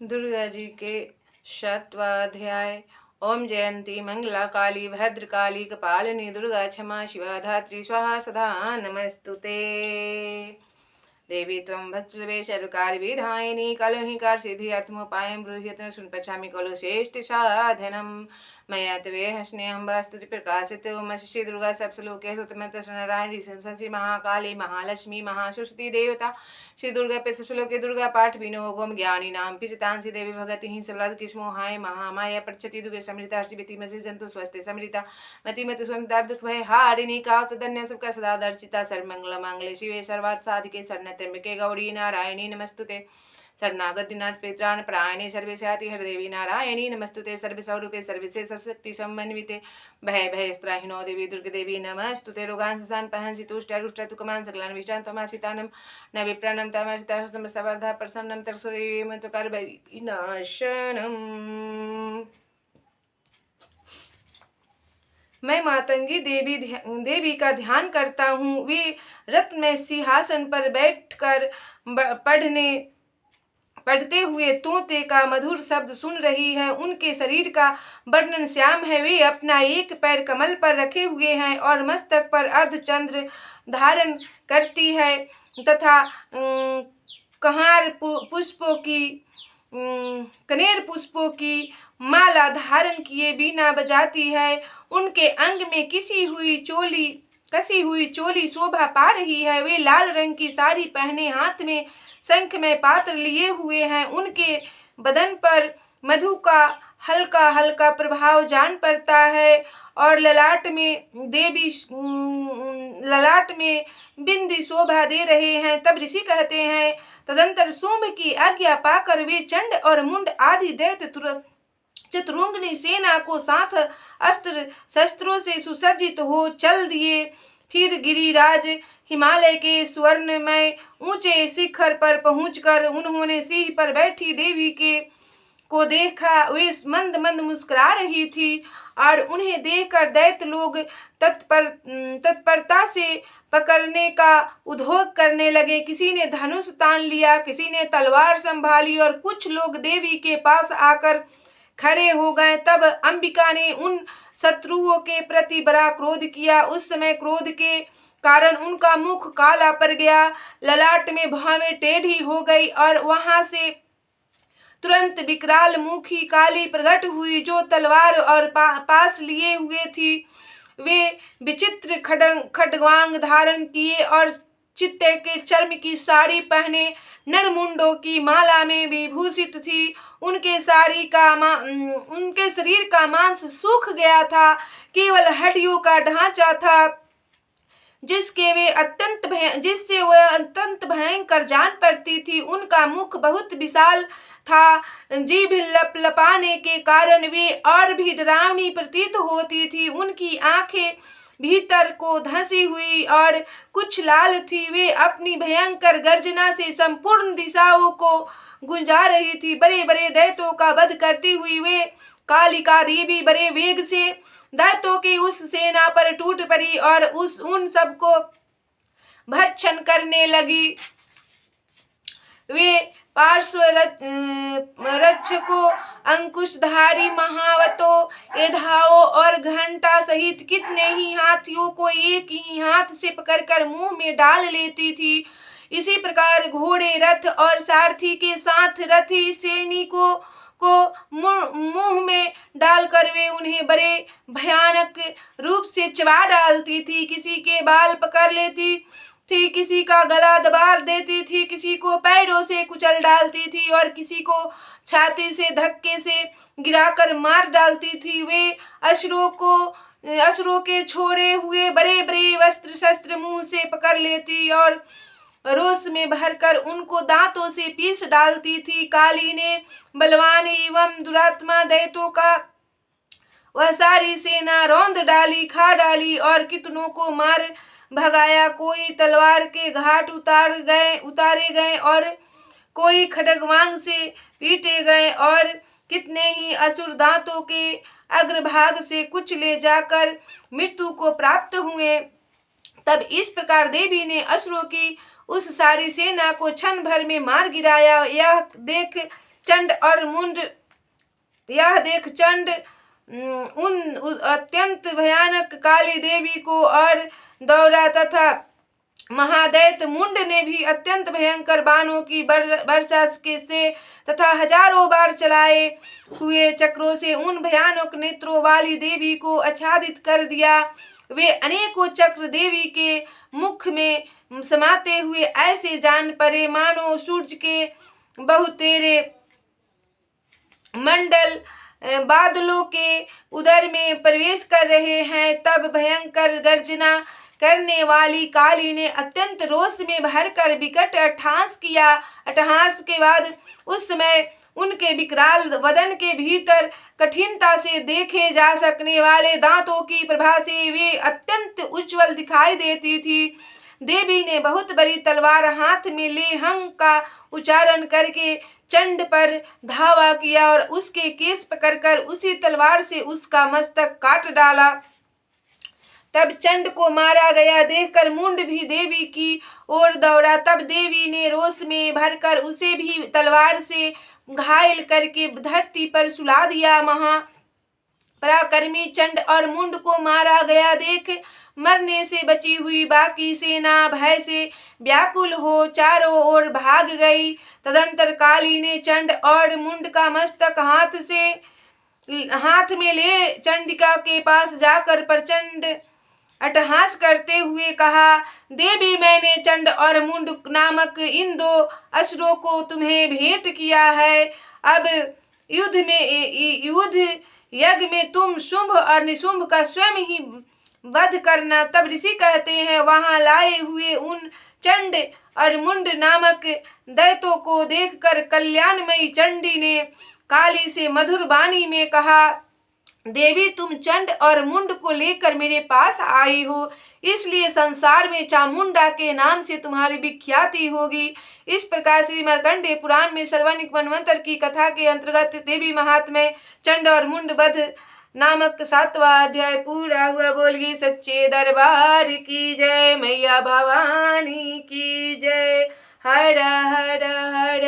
दुर्गा जी के शतवाध्याय। ओम जयंती मंगला काली भद्रकाली कपालिनी दुर्गा क्षमा शिवा धात्री स्वाहा सदा नमस्तुते। देवी त्वं भक्तलवे सर्वकार्यविधायिनी कलुहिकार सिद्धि अर्थमुपायं ब्रूह्यत सुन पचामि कलु श्रेष्ठ साधनम् मया तवे स्नेहं वास्तुति प्रकाशित ओम श्री दुर्गा सप्तलोके सुतमत नारायणी संसि महाकाली महालक्ष्मी महासरस्वती देवता श्री दुर्गा पृथ्वीलोके दुर्गा पाठ विनोगम ज्ञानी नाम पिचितांसी देवी भगति ही सबलाद किस्मो हाय महामाया प्रचति दुर्गे समृता शिवति मसी जंतु स्वस्ति समृता मति स्वयं दुख भय हारिणी कावत धन्य सबका सदा दर्शिता सर्वमंगल मांगले शिवे सर्वार्थ साधिके शरणत्र्यंबके गौरी नारायणी नमस्तुते शरणागति नाथ पित्राण प्रायणे सर्वेशाति हरदेवी नारायणी नमस्तुते सर्वस्वरूपे सर्वसे सबशक्ति समन्विते भय भयस्त्राहिनो देवी दुर्गे देवी नमस्तुते रोगान ससान पहंसि तुष्ट रुष्ट तुकमान सकलान विष्टान तमासितानम न विप्रणम तमासितासम सवर्धा प्रसन्नम तरसुरेम तुकार विनाशनम। मैं मातंगी देवी का ध्यान करता हूँ। वे रत्न में सिंहासन पर बैठकर पढ़ते हुए तोते का मधुर शब्द सुन रही है। उनके शरीर का वर्णन श्याम है। वे अपना एक पैर कमल पर रखे हुए हैं और मस्तक पर अर्धचंद्र धारण करती है तथा कनेर पुष्पों की माला धारण किए बीना बजाती है। उनके अंग में कसी हुई चोली शोभा पा रही है। वे लाल रंग की साड़ी पहने हाथ में शंख में पात्र लिए हुए हैं। उनके बदन पर मधु का हल्का हल्का प्रभाव जान पड़ता है और ललाट में बिंदी शोभा दे रहे हैं। तब ऋषि कहते हैं, तदंतर सोम की आज्ञा पाकर वे चंड और मुंड आदि दैत्य चतुरंगिनी सेना को साथ अस्त्र शस्त्रों से सुसज्जित हो चल दिए। फिर गिरिराज हिमालय के स्वर्णमय ऊंचे शिखर पर पहुंचकर उन्होंने सिंह पर बैठी देवी को देखा। वे मंद मंद मुस्कुरा रही थी और उन्हें देखकर दैत्य लोग तत्परता से पकड़ने का उद्योग करने लगे। किसी ने धनुष तान लिया, किसी ने तलवार संभाली और कुछ लोग देवी के पास आकर खड़े हो गए। तब अंबिका ने उन शत्रुओं के प्रति बड़ा क्रोध किया। उस समय क्रोध के कारण उनका मुख काला पड़ गया, ललाट में भौहें टेढ़ी हो गई और वहां से तुरंत विकराल मुखी काली प्रकट हुई जो तलवार और पास लिए हुए थी। वे विचित्र खड्गवांग धारण किए और चित्ते के चर्म की साड़ी पहने नरमुंडों की माला में विभूषित थी। उनके शरीर का मांस सूख गया था, केवल हड्डियों का ढांचा था जिससे वह अत्यंत भयंकर जान पड़ती थी। उनका मुख बहुत विशाल था, जीभ लपलपाने के कारण वे और भी डरावनी प्रतीत होती थी। उनकी आंखें भीतर को धंसी हुई और कुछ लाल थी। वे अपनी भयंकर गर्जना से संपूर्ण दिशाओं को गुंजा रही थी। बड़े बड़े दैत्यों का वध करती हुई वे कालिका देवी बड़े वेग से दैत्यों की उस सेना पर टूट पड़ी और उन सबको भक्षण करने लगी। वे पार्श्व रक्षकों, अंकुशधारी महावतों, एधाओं और घंटा सहित कितने ही हाथियों को एक ही हाथ से पकड़कर मुंह में डाल लेती थी। इसी प्रकार घोड़े, रथ और सारथी के साथ रथी सैनिकों को मुंह में डालकर वे उन्हें बड़े भयानक रूप से चबा डालती थी। किसी के बाल पकड़ लेती थी, किसी का गला दबा देती थी, किसी को पैरों से कुचल डालती थी और किसी को छाती से धक्के से गिराकर मार डालती थी। वे असुरों के छोड़े हुए बड़े बड़े वस्त्र शस्त्र मुंह से पकड़ लेती और रोष में भरकर उनको दांतों से पीस डालती थी। काली ने बलवान एवं दुरात्मा दैत्यों का वह सारी सेना रौंद डाली, खा डाली और कितनों को मार भगाया। कोई तलवार के घाट उतारे गए और कोई खड्गवांग से पीटे गए और कितने ही असुर दांतों के अग्रभाग से कुछ ले जाकर मृत्यु को प्राप्त हुए। तब इस प्रकार देवी ने असुरों की उस सारी सेना को क्षण भर में मार गिराया। यह देख चंड और मुंड यह देख चंड उन अत्यंत भयानक काली देवी को और दौड़ा तथा महादैत्य मुंड ने भी अत्यंत भयंकर बाणों की वर्षा से तथा हजारों बार चलाए हुए चक्रों से उन भयानक नेत्रों वाली देवी को आच्छादित कर दिया। वे अनेकों चक्र देवी के मुख में समाते हुए ऐसे जान पड़े मानो सूर्य के बहुतेरे मंडल बादलों के उदर में प्रवेश कर रहे हैं। तब भयंकर गर्जना करने वाली काली ने अत्यंत रोष में भरकर विकट अट्टहास किया। अट्टहास के बाद उस समय उनके विकराल वदन के भीतर कठिनता से देखे जा सकने वाले दांतों की प्रभा से वे अत्यंत उज्जवल दिखाई देती थी। देवी ने बहुत बड़ी तलवार हाथ में ले हंग का उच्चारण करके चंड पर धावा किया और उसके केस पकड़कर उसी तलवार से उसका मस्तक काट डाला। तब चंड को मारा गया देखकर मुंड भी देवी की ओर दौड़ा। तब देवी ने रोष में भरकर उसे भी तलवार से घायल करके धरती पर सुला दिया। पराक्रमी चंड और मुंड को मारा गया देख मरने से बची हुई बाकी सेना भय से व्याकुल हो चारों ओर भाग गई। तदंतर काली ने चंड और मुंड का मस्तक हाथ में ले चंडिका के पास जाकर प्रचंड अट्टहास करते हुए कहा, देवी मैंने चंड और मुंड नामक इन दो असुरों को तुम्हें भेंट किया है। अब युद्ध यज्ञ में तुम शुंभ और निशुंभ का स्वयं ही वध करना। तब ऋषि कहते हैं, वहां लाए हुए उन चंड और मुंड नामक दैत्यों को देखकर कल्याणमयी चंडी ने काली से मधुर वाणी में कहा, देवी तुम चंड और मुंड को लेकर मेरे पास आई हो, इसलिए संसार में चामुंडा के नाम से तुम्हारी विख्याति होगी। इस प्रकार श्री मार्कंडेय पुराण में सर्वानिक मनवंतर की कथा के अंतर्गत देवी महात्म्य चंड और मुंड वध नामक 7वां अध्याय पूरा हुआ। बोलिए सच्चे दरबार की जय, मैया भवानी की जय। हर हर हर